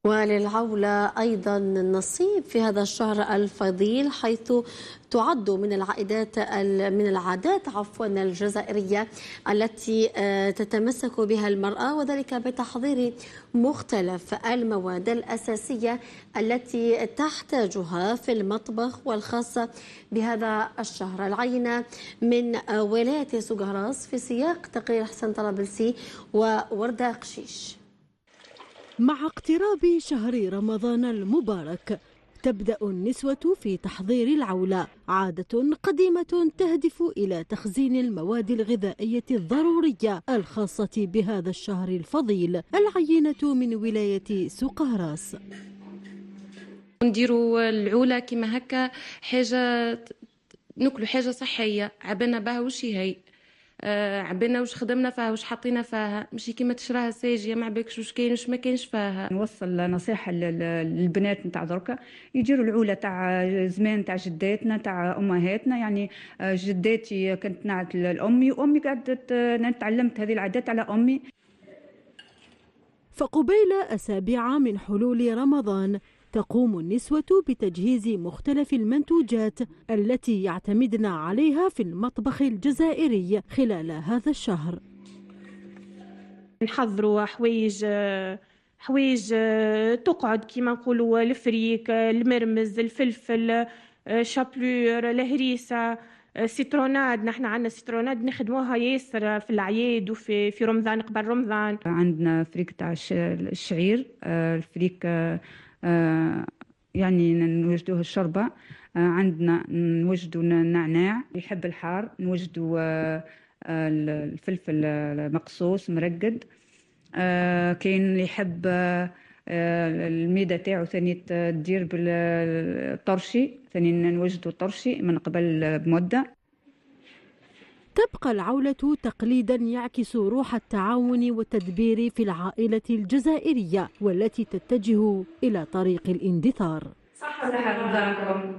وللعولة أيضا نصيب في هذا الشهر الفضيل، حيث تعد من العادات الجزائرية التي تتمسك بها المرأة، وذلك بتحضير مختلف المواد الأساسية التي تحتاجها في المطبخ، والخاصة بهذا الشهر. العينة من ولاية سوغراس في سياق تقرير حسن طرابلسي ووردة قشيش. مع اقتراب شهر رمضان المبارك تبدأ النسوة في تحضير العولة، عادة قديمة تهدف إلى تخزين المواد الغذائية الضرورية الخاصة بهذا الشهر الفضيل. العينة من ولاية سقهراس. نديروا العولة كما هكا، حاجة ناكلوا حاجة صحية، عبالنا بها وش هي، عبالنا وش خدمنا فيها وش حطينا فيها، ماشي كيما تشراها ساجيه ما عبالكش وش كاين وش ما كاينش فيها. نوصل نصيحه للبنات نتاع دركا يديروا العوله تاع زمان، تاع جداتنا تاع امهاتنا. يعني جداتي كانت نعت لامي وامي قعدت، انا تعلمت هذه العادات على امي. فقبيل أسابيع من حلول رمضان تقوم النسوة بتجهيز مختلف المنتوجات التي يعتمدن عليها في المطبخ الجزائري خلال هذا الشهر. نحضروا حوايج تقعد كما نقولوا: الفريك، المرمز، الفلفل، شابلور، الهريسة، سيتروناد. نحن عندنا سيتروناد نخدموها ياسر في الأعياد وفي رمضان، قبل رمضان. عندنا فريك تاع الشعير، الفريك يعني نوجدوه الشربة. عندنا نوجدوا النعناع، يحب الحار نوجدوا الفلفل مقصوص مرقد. كاين اللي يحب الميدة تاعو ثاني تدير بالطرشي، ثاني نوجدوا الطرشي من قبل بمدة. تبقى العولة تقليدا يعكس روح التعاون والتدبير في العائلة الجزائرية، والتي تتجه إلى طريق الاندثار. صح رمضانكم.